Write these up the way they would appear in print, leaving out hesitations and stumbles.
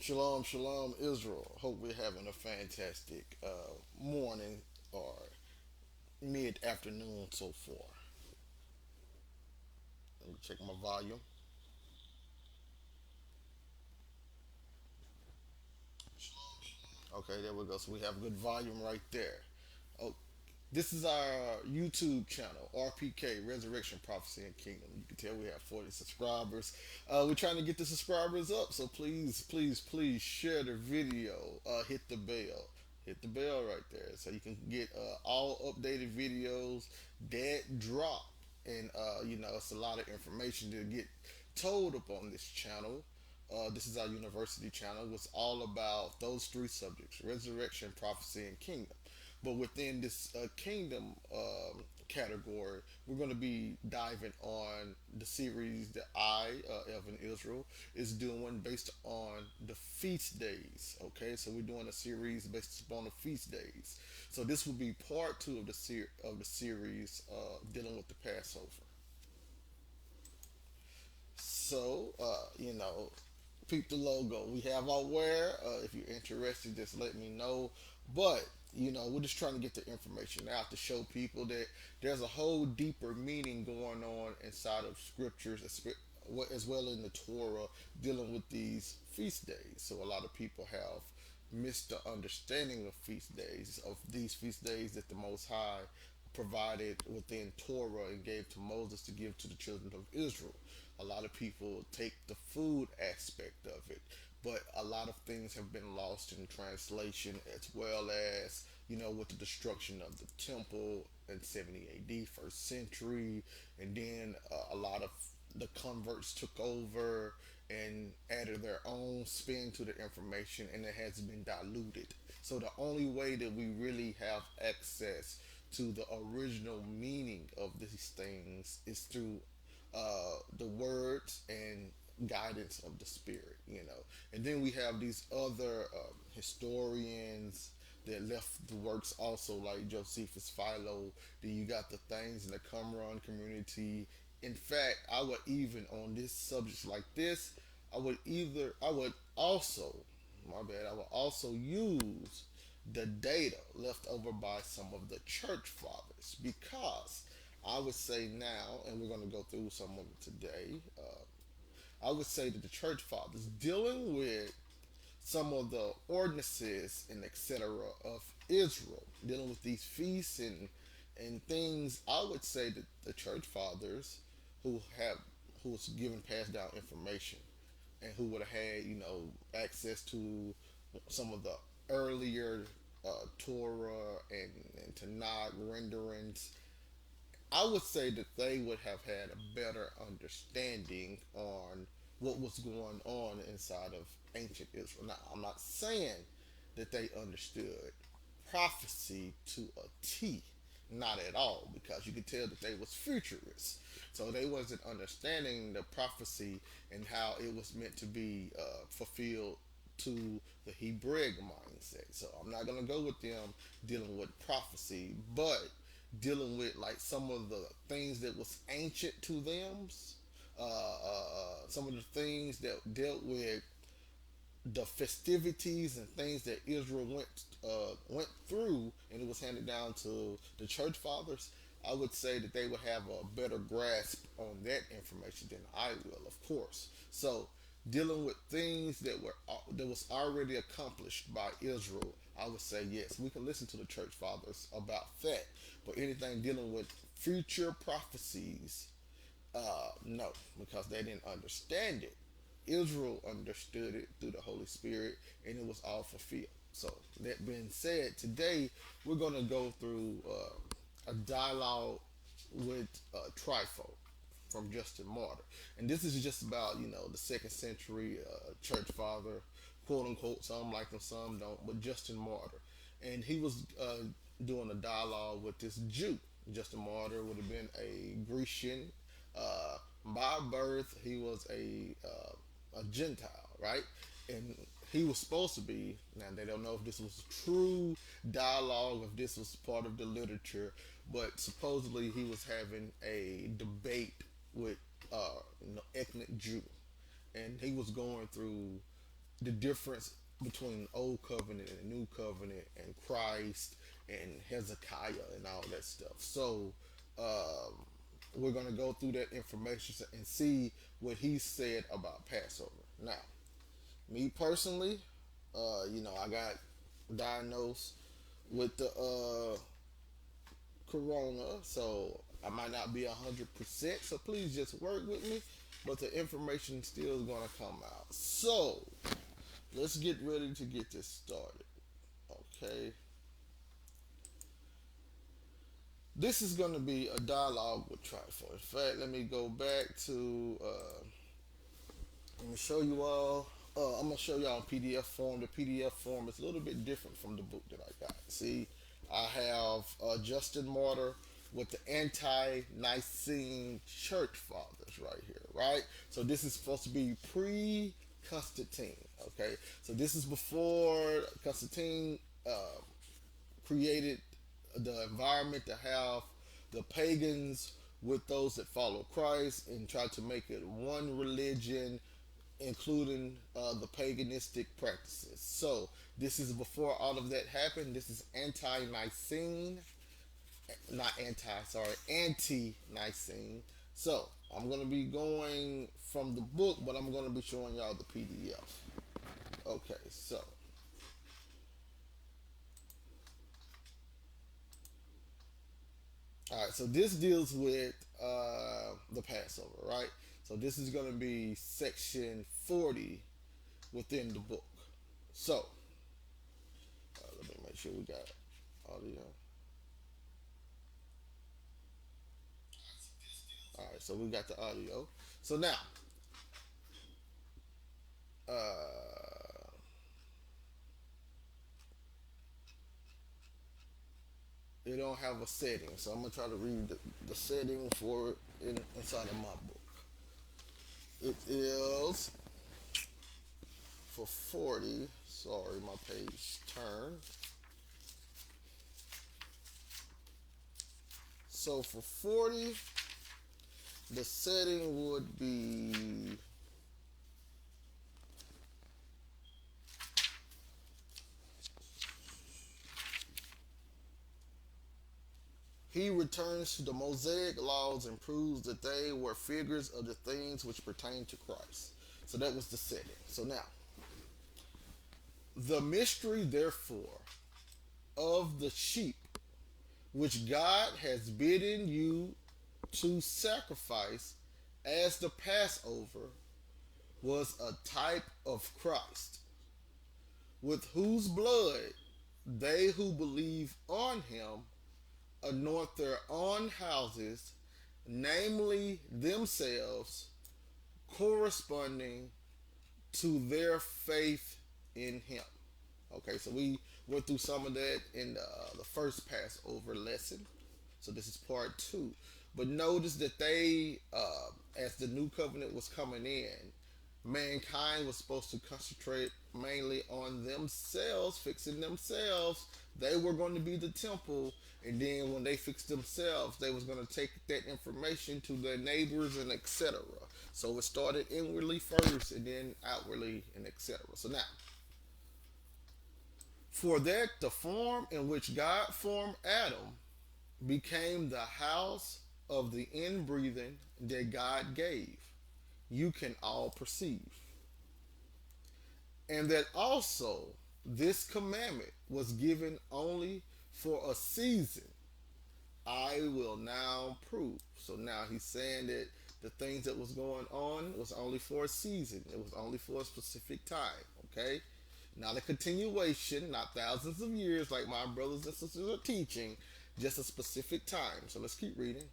Shalom, shalom, Israel. Hope we're having a fantastic morning or mid afternoon so far. Let me check my volume. Okay, there we go. So we have good volume right there. Oh, this is our YouTube channel, RPK, Resurrection, Prophecy, and Kingdom. You can tell we have 40 subscribers. We're trying to get the subscribers up, so please, please, please share the video. Hit the bell. Hit the bell right there so you can get all updated videos that drop. And, it's a lot of information to get told up on this channel. This is our university channel. It's all about those three subjects: resurrection, prophecy, and kingdom. But within this kingdom category, we're going to be diving on the series that Elvin Israel, is doing based on the feast days. Okay, so we're doing a series based upon the feast days. So this will be part two of the series dealing with the Passover. So, peep the logo. We have our wear. If you're interested, just let me know. But we're just trying to get the information out to show people that there's a whole deeper meaning going on inside of scriptures, as well in the Torah, dealing with these feast days. So a lot of people have missed the understanding of these feast days that the Most High provided within Torah and gave to Moses to give to the children of Israel. A lot of people take the food aspect of it, but a lot of things have been lost in translation, as well as with the destruction of the temple in 70 AD, first century, and then a lot of the converts took over and added their own spin to the information, and it has been diluted. So the only way that we really have access to the original meaning of these things is through the words and guidance of the spirit. And then we have these other historians that left the works also, like Josephus Philo. Then you got the things in the Qumran community. In fact, I would even on this subject like this, I would also, my bad, I would also use the data left over by some of the church fathers, because I would say now, and we're going to go through some of it today. I would say that the church fathers, dealing with some of the ordinances and etc. of Israel, dealing with these feasts and things, I would say that the church fathers who have who was given passed down information and who would have had access to some of the earlier Torah and Tanakh renderings, I would say that they would have had a better understanding on what was going on inside of ancient Israel. Now, I'm not saying that they understood prophecy to a T, not at all, because you could tell that they was futurists. So they wasn't understanding the prophecy and how it was meant to be fulfilled to the Hebraic mindset. So I'm not gonna go with them dealing with prophecy, but dealing with like some of the things that was ancient to them, some of the things that dealt with the festivities and things that Israel went through, and it was handed down to the church fathers. I would say that they would have a better grasp on that information than I will, of course. So, dealing with things that was already accomplished by Israel, I would say yes, we can listen to the church fathers about that. But anything dealing with future prophecies, no, because they didn't understand it. Israel understood it through the Holy Spirit, and it was all fulfilled. So, that being said, today we're going to go through a dialogue with Trifo from Justin Martyr. And this is just about, the second century church father, quote unquote. Some like him, some don't, but Justin Martyr. And he was doing a dialogue with this Jew. Justin Martyr would have been a Grecian. By birth, he was a Gentile, right? And he was supposed to be. Now they don't know if this was true dialogue, if this was part of the literature, but supposedly he was having a debate with ethnic Jew, and he was going through the difference between old covenant and new covenant and Christ and Hezekiah and all that stuff. So um, we're going to go through that information and see what he said about Passover. Now, me personally, I got diagnosed with the corona, so I might not be 100%. So please just work with me, but the information still is gonna come out. So let's get ready to get this started. Okay, this is gonna be a dialogue with Trifle. In fact, let me go back to. Let me show you all. I'm gonna show y'all PDF form. The PDF form is a little bit different from the book that I got. See, I have Justin Martyr with the anti-Nicene Church Fathers right here, right? So this is supposed to be pre-Constantine. Okay, so this is before Constantine created the environment to have the pagans with those that follow Christ and try to make it one religion, including the paganistic practices. So this is before all of that happened. This is anti-Nicene, not anti, sorry, anti-Nicene. So I'm going to be going from the book, but I'm going to be showing y'all the PDF. Okay, so all right, so this deals with the Passover, right? So this is going to be section 40 within the book. So let me make sure we got audio. All right, so we got the audio. So now, uh, it don't have a setting, so I'm gonna try to read the setting for it inside of my book. It is for 40. Sorry, my page turned. So for 40, the setting would be he returns to the Mosaic laws and proves that they were figures of the things which pertain to Christ. So that was the setting. So now, the mystery, therefore, of the sheep which God has bidden you to sacrifice as the Passover was a type of Christ, with whose blood they who believe on him anoint their own houses, namely themselves, corresponding to their faith in him. Okay, so we went through some of that in the first Passover lesson. So this is part two. But notice that as the new covenant was coming in, mankind was supposed to concentrate mainly on themselves, fixing themselves. They were going to be the temple, and then when they fixed themselves, they was going to take that information to their neighbors and etc. So it started inwardly first, and then outwardly, and etc. So now, for that the form in which God formed Adam became the house of the inbreathing that God gave, you can all perceive. And that also this commandment was given only for a season, I will now prove. So now he's saying that the things that was going on was only for a season. It was only for a specific time. Okay? Not a continuation, not thousands of years like my brothers and sisters are teaching, just a specific time. So let's keep reading.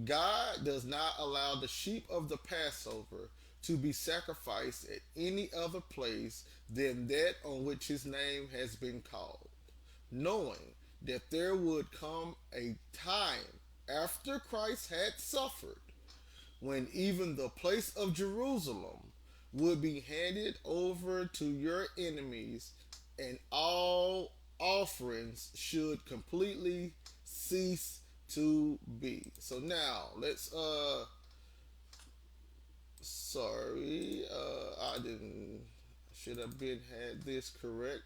God does not allow the sheep of the Passover to be sacrificed at any other place than that on which his name has been called, knowing that there would come a time after Christ had suffered when even the place of Jerusalem would be handed over to your enemies and all offerings should completely cease to be. So now let's sorry, I didn't should have been had this correct.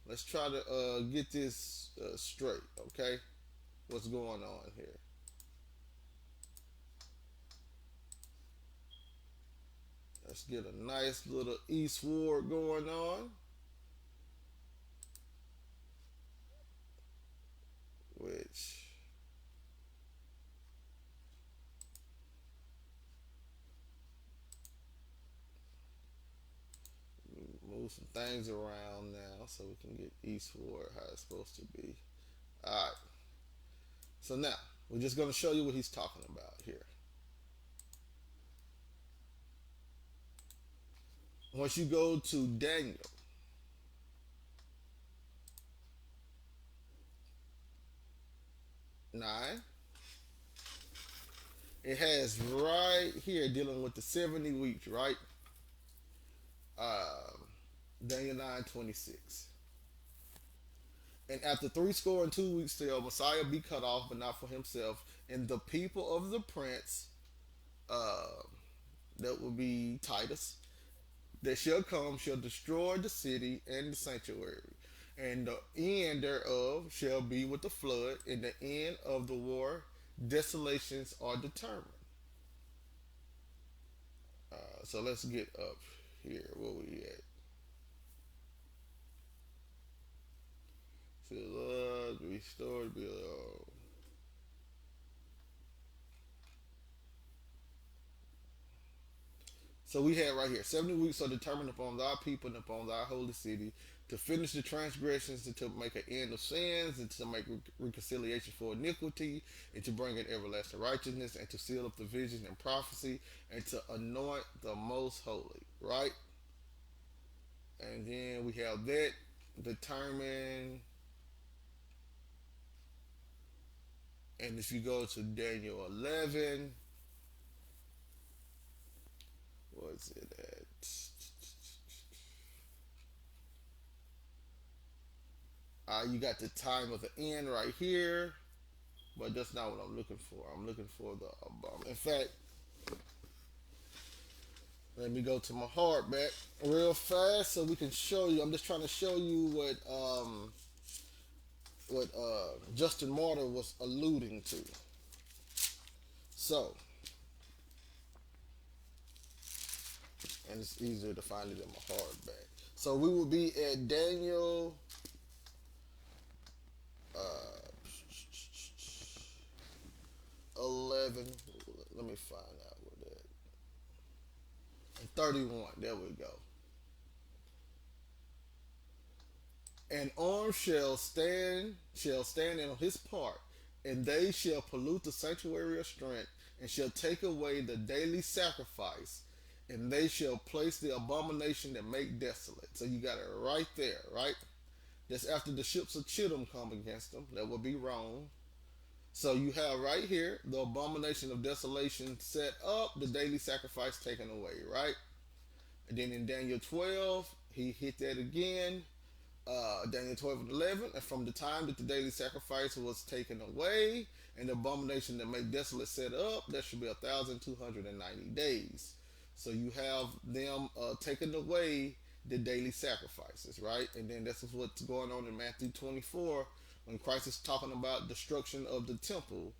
Let's try to get this straight, okay? What's going on here? Let's get a nice little eastward going on, which move some things around now so we can get eastward how it's supposed to be. All right. So now we're just going to show you what he's talking about here. Once you go to Daniel 9, it has right here dealing with the 70 weeks, right? Um, Daniel 9:26. And after 62 weeks till Messiah be cut off, but not for himself, and the people of the prince, uh, that will be Titus, that shall come shall destroy the city and the sanctuary, and the end thereof shall be with the flood, and the end of the war desolations are determined. So let's get up here. Where we at? Flood, restored below. So we have right here 70 weeks are determined upon thy people and upon thy holy city to finish the transgressions and to make an end of sins and to make reconciliation for iniquity and to bring in everlasting righteousness and to seal up the vision and prophecy and to anoint the most holy, right? And then we have that determined. And if you go to Daniel 11, what's it at? You got the time of the end right here, but that's not what I'm looking for. I'm looking for the in fact, let me go to my hardback real fast so we can show you. I'm just trying to show you what Justin Martyr was alluding to. So, and it's easier to find it in my hardback. So we will be at Daniel 11. Let me find out what that. And 31. There we go. And arms shall stand in his part, and they shall pollute the sanctuary of strength, and shall take away the daily sacrifice, and they shall place the abomination that make desolate. So you got it right there, right? That's after the ships of Chittim come against them. That would be Rome. So you have right here the abomination of desolation set up, the daily sacrifice taken away, right? And then in Daniel 12, he hit that again. Daniel 12 and 11, and from the time that the daily sacrifice was taken away and the abomination that made desolate set up, that should be 1,290 days. So you have them taking away the daily sacrifices, right? And then this is what's going on in Matthew 24 when Christ is talking about destruction of the temple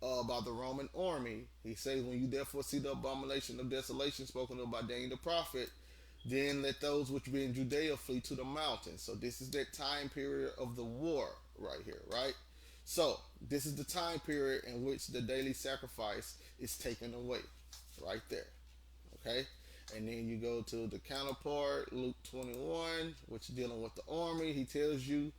by the Roman army. He says, when you therefore see the abomination of desolation spoken of by Daniel the prophet, then let those which be in Judea flee to the mountains. So this is that time period of the war right here, right? So this is the time period in which the daily sacrifice is taken away, right there. Okay? And then you go to the counterpart, Luke 21, which is dealing with the army. He tells you,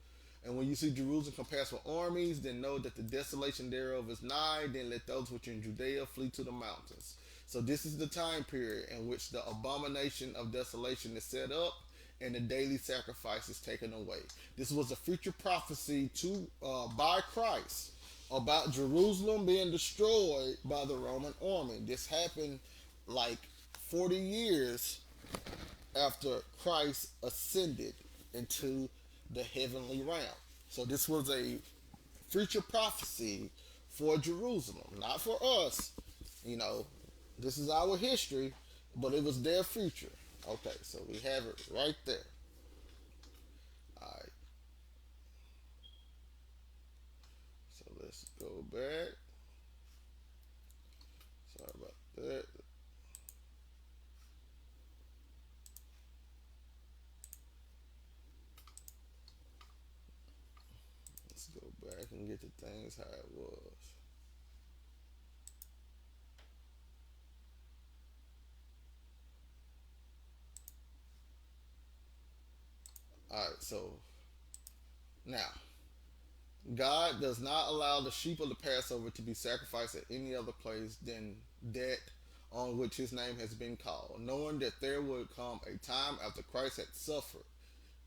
and when you see Jerusalem compassed with armies, then know that the desolation thereof is nigh. Then let those which are in Judea flee to the mountains. So this is the time period in which the abomination of desolation is set up and the daily sacrifice is taken away. This was a future prophecy by Christ about Jerusalem being destroyed by the Roman army. This happened like 40 years after Christ ascended into the heavenly realm. So this was a future prophecy for Jerusalem, not for us. You know, this is our history, but it was their future. Okay, so we have it right there. All right, so let's go back. Sorry about that. Let's go back and get the things how it was. All right, so now God does not allow the sheep of the Passover to be sacrificed at any other place than that on which his name has been called, knowing that there would come a time after Christ had suffered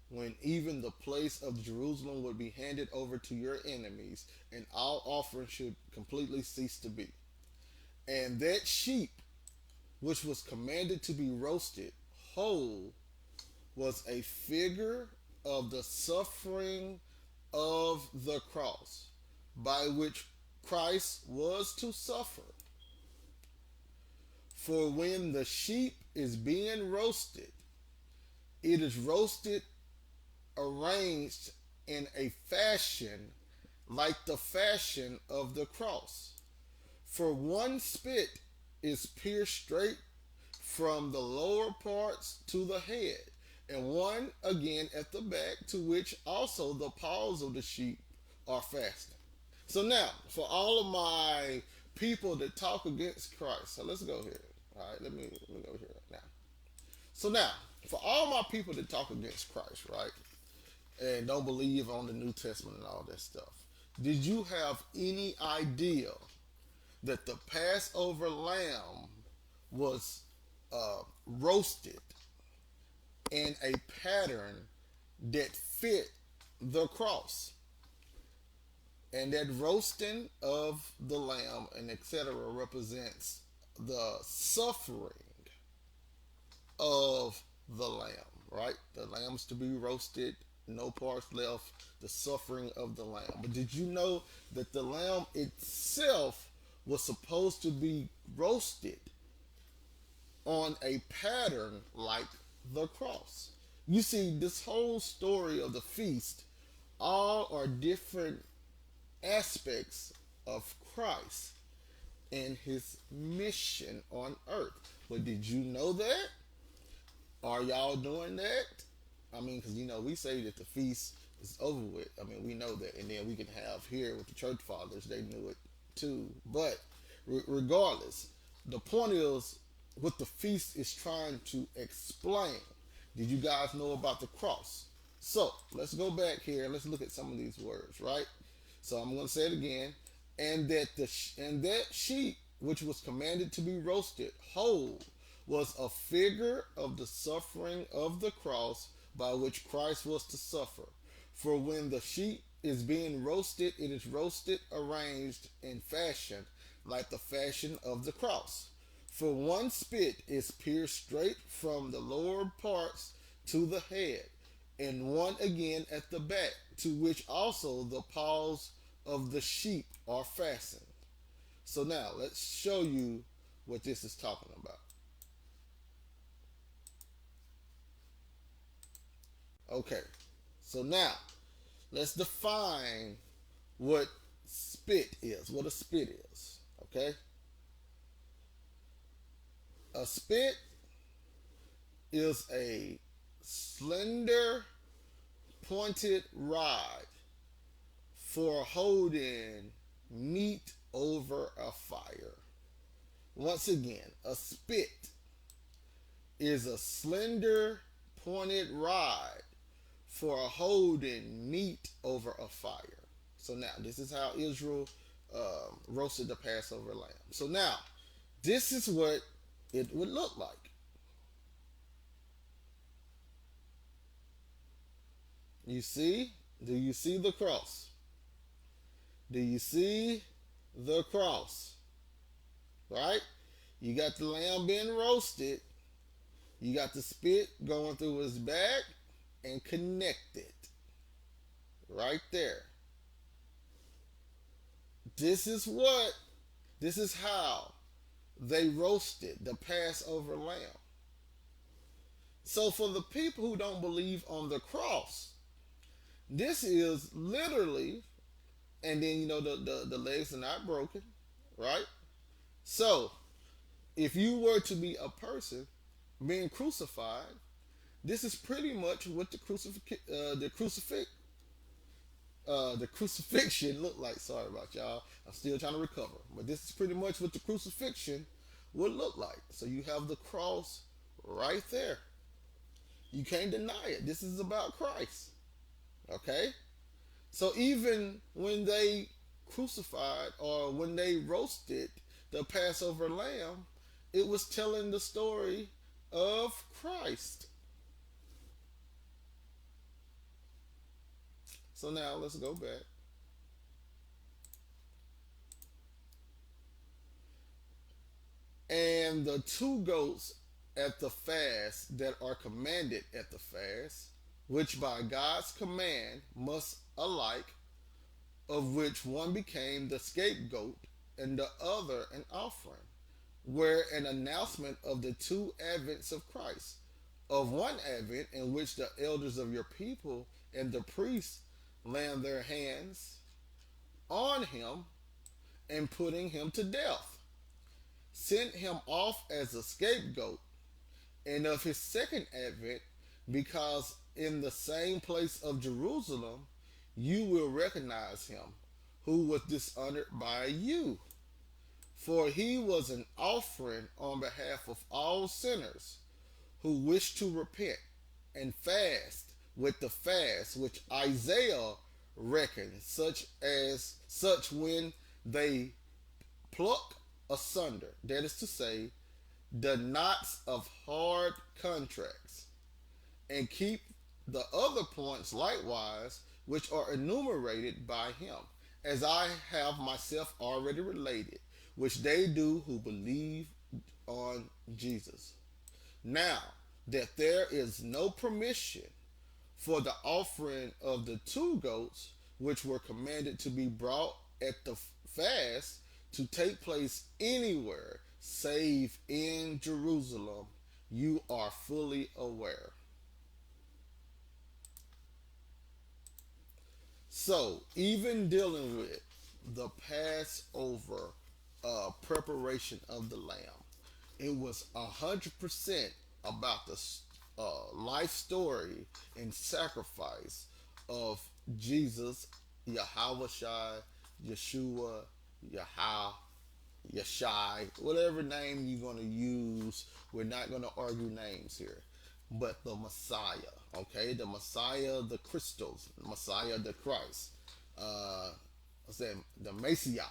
when even the place of Jerusalem would be handed over to your enemies, and all offering should completely cease to be. And that sheep, which was commanded to be roasted whole, was a figure of the suffering of the cross, by which Christ was to suffer. For when the sheep is being roasted, it is roasted arranged in a fashion like the fashion of the cross. For one spit is pierced straight from the lower parts to the head, and one again at the back, to which also the paws of the sheep are fastened. So now, for all of my people that talk against Christ, so let's go here. All right, let me go here now. So now, for all my people that talk against Christ, right, and don't believe on the New Testament and all that stuff, did you have any idea that the Passover lamb was roasted in a pattern that fit the cross? And that roasting of the lamb and etc. represents the suffering of the lamb, right? The lamb's to be roasted, no parts left, the suffering of the lamb. But did you know that the lamb itself was supposed to be roasted on a pattern like the cross? You see, this whole story of the feast all are different aspects of Christ and his mission on earth. But did you know that? Are y'all doing that? I mean, because we say that the feast is over with. I mean, we know that, and then we can have here with the church fathers, they knew it too. But regardless, the point is what the feast is trying to explain. Did you guys know about the cross? So let's go back here and let's look at some of these words, right? So I'm going to say it again. And that sheep which was commanded to be roasted whole was a figure of the suffering of the cross, by which Christ was to suffer. For when the sheep is being roasted, it is roasted arranged in fashion like the fashion of the cross. For one spit is pierced straight from the lower parts to the head, and one again at the back, to which also the paws of the sheep are fastened. So now let's show you what this is talking about. Okay, so now let's define what spit is, what a spit is. Okay, a spit is a slender, pointed rod for holding meat over a fire. Once again, a spit is a slender, pointed rod for holding meat over a fire. So now, this is how Israel roasted the Passover lamb. So now, this is what it would look like. You see? Do you see the cross? Do you see the cross? Right? You got the lamb being roasted. You got the spit going through his back and connected. Right there. This is how they roasted the Passover lamb. So for the people who don't believe on the cross, this is literally, and then the legs are not broken, right? So if you were to be a person being crucified, this is pretty much what the crucifixion looked like. Sorry about y'all. I'm still trying to recover, but this is pretty much what the crucifixion would look like. So you have the cross right there. You can't deny it. This is about Christ. Okay? So even when they crucified or when they roasted the Passover lamb, it was telling the story of Christ. So now let's go back. And the two goats at the fast that are commanded at the fast, which by God's command must alike, of which one became the scapegoat and the other an offering, were an announcement of the two advents of Christ. Of one advent in which the elders of your people and the priests laying their hands on him and putting him to death, sent him off as a scapegoat, and of his second advent, because in the same place of Jerusalem you will recognize him, who was dishonored by you. For he was an offering on behalf of all sinners who wish to repent and fast with the fast which Isaiah reckoned, such when they pluck asunder, that is to say, the knots of hard contracts, and keep the other points likewise, which are enumerated by him, as I have myself already related, which they do who believe on Jesus. Now that there is no permission for the offering of the two goats, which were commanded to be brought at the fast, to take place anywhere save in Jerusalem, you are fully aware. So, even dealing with the Passover preparation of the lamb, it was 100% about the life story and sacrifice of Jesus, Yahweh Shai, Yeshua, Yahweh, Yeshai, whatever name you're going to use. We're not going to argue names here. But the Messiah, okay? The Messiah, the Christos, the Messiah, the Christ. What's that? The Messiah,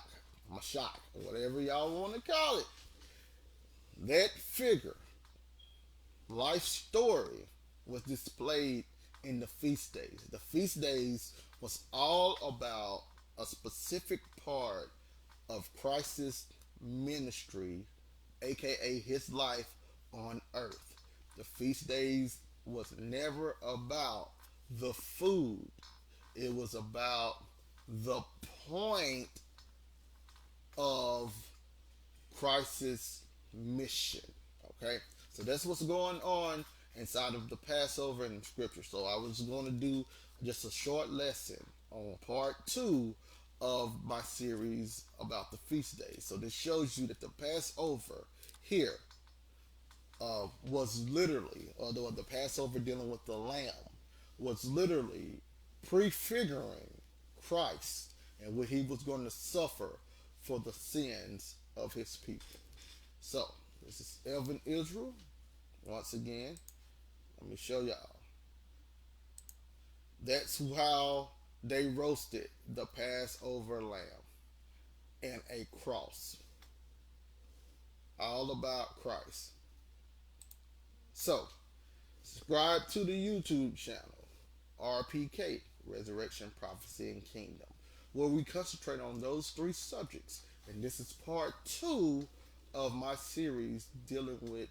Mashak, whatever y'all want to call it. That figure, life story, was displayed in the feast days. The feast days was all about a specific part of Christ's ministry, aka his life on earth. The feast days was never about the food. It was about the point of Christ's mission. Okay? So that's what's going on inside of the Passover in Scripture. So I was going to do just a short lesson on part 2 of my series about the feast days. So this shows you that the Passover here was literally, although the Passover dealing with the lamb, was literally prefiguring Christ and what he was going to suffer for the sins of his people. So, this is Elvin Israel. Once again, let me show y'all. That's how they roasted the Passover lamb and a cross. All about Christ. So, subscribe to the YouTube channel, RPK, Resurrection, Prophecy, and Kingdom, where we concentrate on those 3 subjects. And this is part 2 of my series dealing with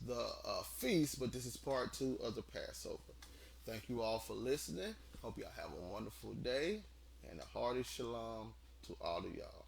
the feast, but this is part 2 of the Passover. Thank you all for listening. Hope y'all have a wonderful day, and a hearty shalom to all of y'all.